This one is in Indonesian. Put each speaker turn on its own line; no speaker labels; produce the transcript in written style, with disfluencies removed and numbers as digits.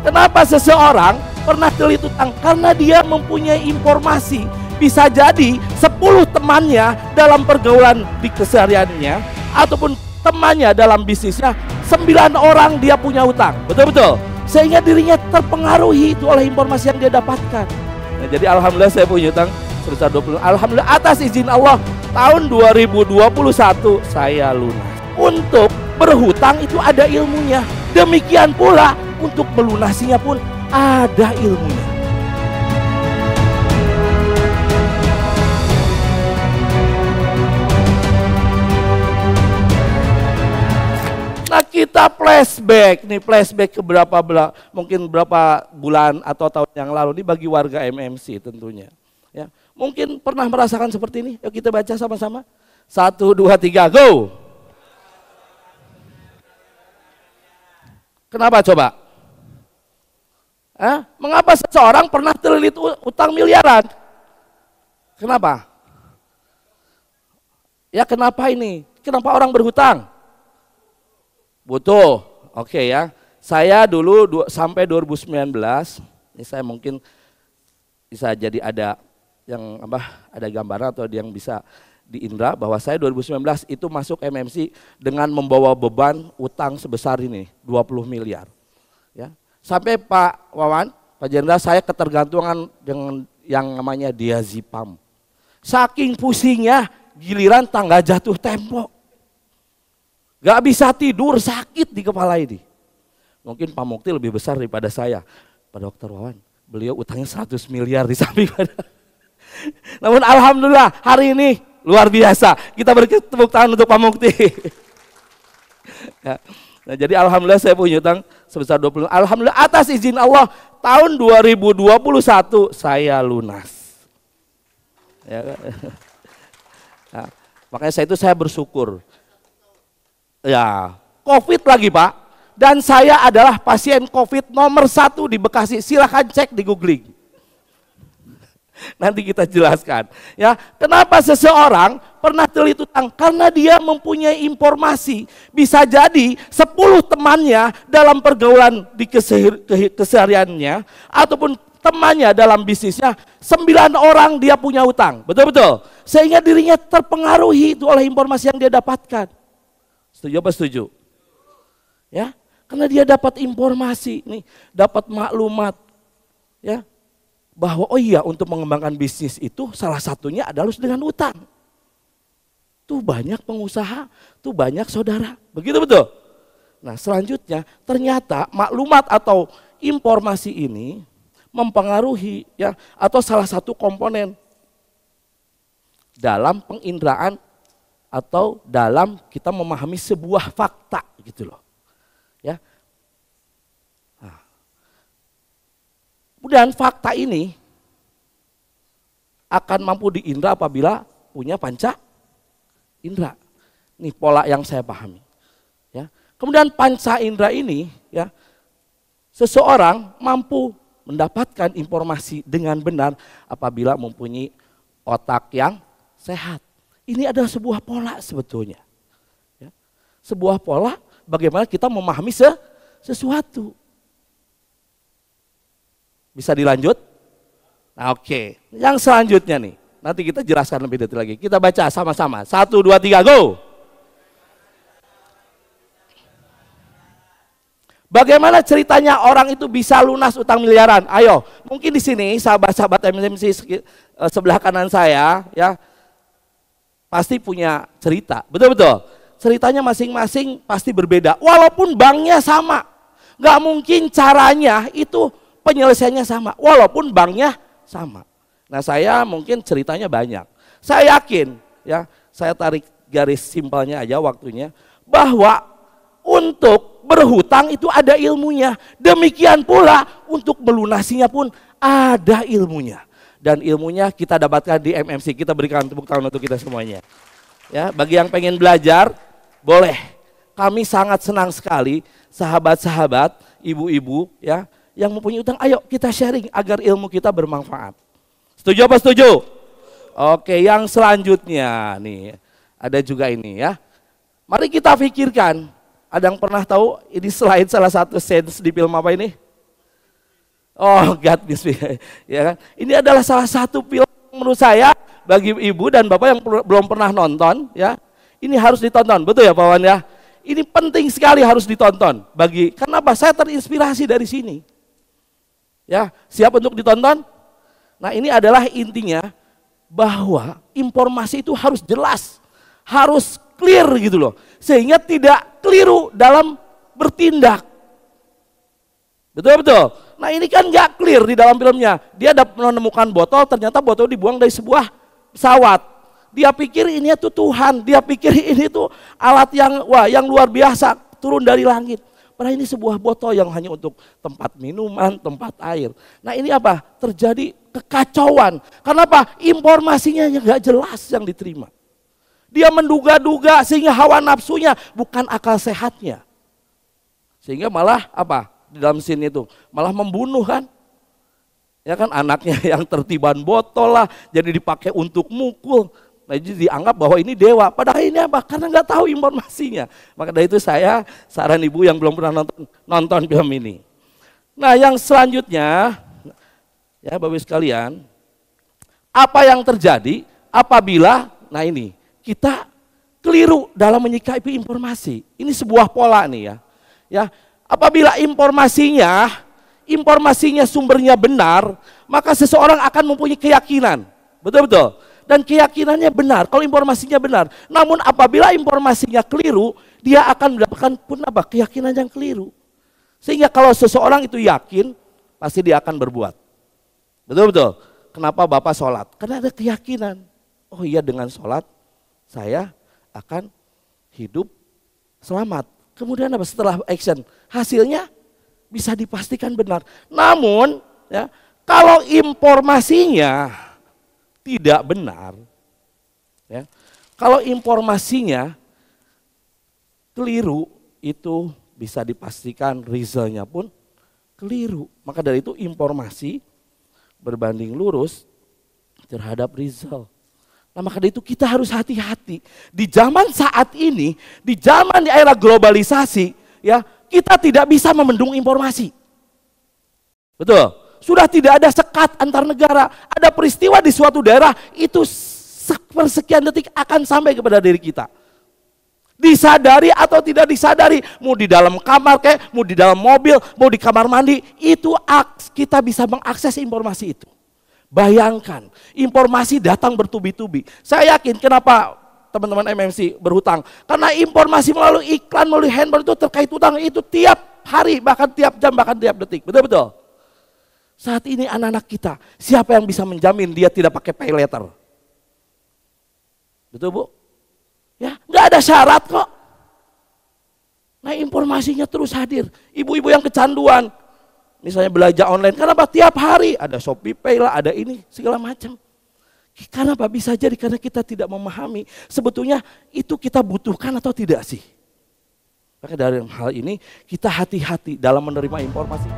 Kenapa seseorang pernah terlilit utang? Karena dia mempunyai informasi. Bisa jadi 10 temannya dalam pergaulan di kesehariannya, ataupun temannya dalam bisnisnya, 9 orang dia punya utang. Betul-betul. Sehingga dirinya terpengaruhi itu oleh informasi yang dia dapatkan. Nah, jadi alhamdulillah saya punya utang sebesar 20. Alhamdulillah atas izin Allah tahun 2021 saya lunas. Untuk berhutang itu ada ilmunya. Demikian pula untuk melunasinya pun ada ilmunya. Nah, kita flashback ke mungkin berapa bulan atau tahun yang lalu. Ini bagi warga MMC tentunya. Ya, mungkin pernah merasakan seperti ini. Yuk kita baca sama-sama. 1, 2, 3, go. Kenapa coba? Mengapa seseorang pernah terlilit utang miliaran? Kenapa? Ya kenapa ini? Kenapa orang berhutang? Butuh, oke ya. Saya dulu sampai 2019, ini saya mungkin bisa jadi ada yang ada gambaran atau yang bisa diindra bahwa saya 2019 itu masuk MMC dengan membawa beban utang sebesar ini 20 miliar. Ya. Sampai Pak Wawan, Pak Jenderal, saya ketergantungan dengan yang namanya diazepam. Saking pusingnya, giliran tangga jatuh tembok. Gak bisa tidur, sakit di kepala ini. Mungkin Pak Mukti lebih besar daripada saya. Pak Dokter Wawan, beliau utangnya 100 miliar di samping. Namun alhamdulillah hari ini luar biasa. Kita beri tepuk tangan untuk Pak Mukti. Ya. Nah, jadi alhamdulillah saya punya utang sebesar 20. Alhamdulillah atas izin Allah tahun 2021 saya lunas. Ya. Nah, makanya saya bersyukur. Ya, COVID lagi Pak. Dan saya adalah pasien COVID nomor 1 di Bekasi. Silahkan cek di googling. Nanti kita jelaskan. Ya, kenapa seseorang pernah terlilit utang? Karena dia mempunyai informasi. Bisa jadi 10 temannya dalam pergaulan di kesehariannya, ataupun temannya dalam bisnisnya, 9 orang dia punya utang. Betul-betul. Sehingga dirinya terpengaruhi itu oleh informasi yang dia dapatkan. Setuju apa setuju? Ya, karena dia dapat informasi, nih, dapat maklumat, ya, bahwa oh iya untuk mengembangkan bisnis itu salah satunya adalah dengan utang. Tuh banyak pengusaha, tuh banyak saudara, begitu betul. Nah selanjutnya ternyata maklumat atau informasi ini mempengaruhi, ya, atau salah satu komponen dalam penginderaan atau dalam kita memahami sebuah fakta gitu loh. Ya. Nah. Kemudian fakta ini akan mampu diindra apabila punya panca indra. Ini pola yang saya pahami. Ya. Kemudian panca indra ini, ya, seseorang mampu mendapatkan informasi dengan benar apabila mempunyai otak yang sehat. Ini adalah sebuah pola sebetulnya. Ya. Sebuah pola bagaimana kita memahami sesuatu. Bisa dilanjut? Nah, oke. Yang selanjutnya nih, nanti kita jelaskan lebih detail lagi. Kita baca sama-sama. 1, 2, 3, go! Bagaimana ceritanya orang itu bisa lunas utang miliaran? Ayo, mungkin di sini sahabat-sahabat MMC sebelah kanan saya, ya, pasti punya cerita, betul-betul. Ceritanya masing-masing pasti berbeda, walaupun banknya sama. Gak mungkin caranya itu penyelesaiannya sama, walaupun banknya sama. Nah saya mungkin ceritanya banyak. Saya yakin, ya, saya tarik garis simpelnya aja waktunya, bahwa untuk berhutang itu ada ilmunya. Demikian pula untuk melunasinya pun ada ilmunya. Dan ilmunya kita dapatkan di MMC. Kita berikan tepuk tangan untuk kita semuanya. Ya, bagi yang pengen belajar, boleh. Kami sangat senang sekali sahabat-sahabat, ibu-ibu, ya, yang mempunyai utang. Ayo kita sharing agar ilmu kita bermanfaat. Setuju apa setuju? Oke, yang selanjutnya nih, ada juga ini ya. Mari kita pikirkan. Ada yang pernah tahu ini selain salah satu sense di film apa ini? Oh, God Miss Me. Ya kan? Ini adalah salah satu film menurut saya bagi ibu dan bapak yang belum pernah nonton, ya. Ini harus ditonton, betul ya Pak Wan ya? Ini penting sekali harus ditonton. Kenapa? Saya terinspirasi dari sini. Ya, siap untuk ditonton? Nah, ini adalah intinya bahwa informasi itu harus jelas, harus clear gitu loh. Sehingga tidak keliru dalam bertindak. Betul-betul. Nah, ini kan nggak clear di dalam filmnya. Dia menemukan botol, ternyata botol dibuang dari sebuah pesawat. Dia pikir ini tuh Tuhan, dia pikir ini tuh alat yang luar biasa turun dari langit. Padahal ini sebuah botol yang hanya untuk tempat minuman, tempat air. Nah, ini apa? Terjadi kekacauan. Kenapa? Informasinya yang nggak jelas yang diterima. Dia menduga-duga sehingga hawa nafsunya bukan akal sehatnya. Sehingga malah apa? Di dalam scene itu malah membunuh kan. Ya kan, anaknya yang tertiban botol lah, jadi dipakai untuk mukul. Nah, jadi dianggap bahwa ini dewa. Padahal ini apa? Karena nggak tahu informasinya. Maka dari itu saya saran ibu yang belum pernah nonton film ini. Nah, yang selanjutnya, ya Bapak sekalian, apa yang terjadi apabila, nah ini, kita keliru dalam menyikapi informasi. Ini sebuah pola nih ya. Ya, apabila informasinya sumbernya benar, maka seseorang akan mempunyai keyakinan. Betul-betul. Dan keyakinannya benar, kalau informasinya benar. Namun apabila informasinya keliru, dia akan mendapatkan pun apa? Keyakinan yang keliru. Sehingga kalau seseorang itu yakin, pasti dia akan berbuat. Betul-betul. Kenapa Bapak sholat? Karena ada keyakinan. Oh iya, dengan sholat saya akan hidup selamat. Kemudian apa? Setelah action, hasilnya bisa dipastikan benar. Namun ya, kalau informasinya tidak benar, ya, kalau informasinya keliru, itu bisa dipastikan resultnya pun keliru. Maka dari itu informasi berbanding lurus terhadap result. Nah, maka dari itu kita harus hati-hati. Di zaman saat ini, di zaman di era globalisasi, ya, kita tidak bisa membendung informasi. Betul. Sudah tidak ada sekat antar negara. Ada peristiwa di suatu daerah, itu sepersekian detik akan sampai kepada diri kita. Disadari atau tidak disadari, mau di dalam kamar kayak, mau di dalam mobil, mau di kamar mandi, itu kita bisa mengakses informasi itu. Bayangkan, informasi datang bertubi-tubi. Saya yakin kenapa teman-teman MMC berhutang. Karena informasi melalui iklan, melalui handphone itu terkait utang itu tiap hari, bahkan tiap jam, bahkan tiap detik. Betul-betul. Saat ini anak-anak kita, siapa yang bisa menjamin dia tidak pakai pay letter? Betul Bu? Ya, nggak ada syarat kok. Nah, informasinya terus hadir. Ibu-ibu yang kecanduan, misalnya belanja online, kenapa tiap hari ada Shopee Pay lah, ada ini segala macam. Kenapa? Bisa jadi karena kita tidak memahami sebetulnya itu kita butuhkan atau tidak sih. Maka dari hal ini kita hati-hati dalam menerima informasi.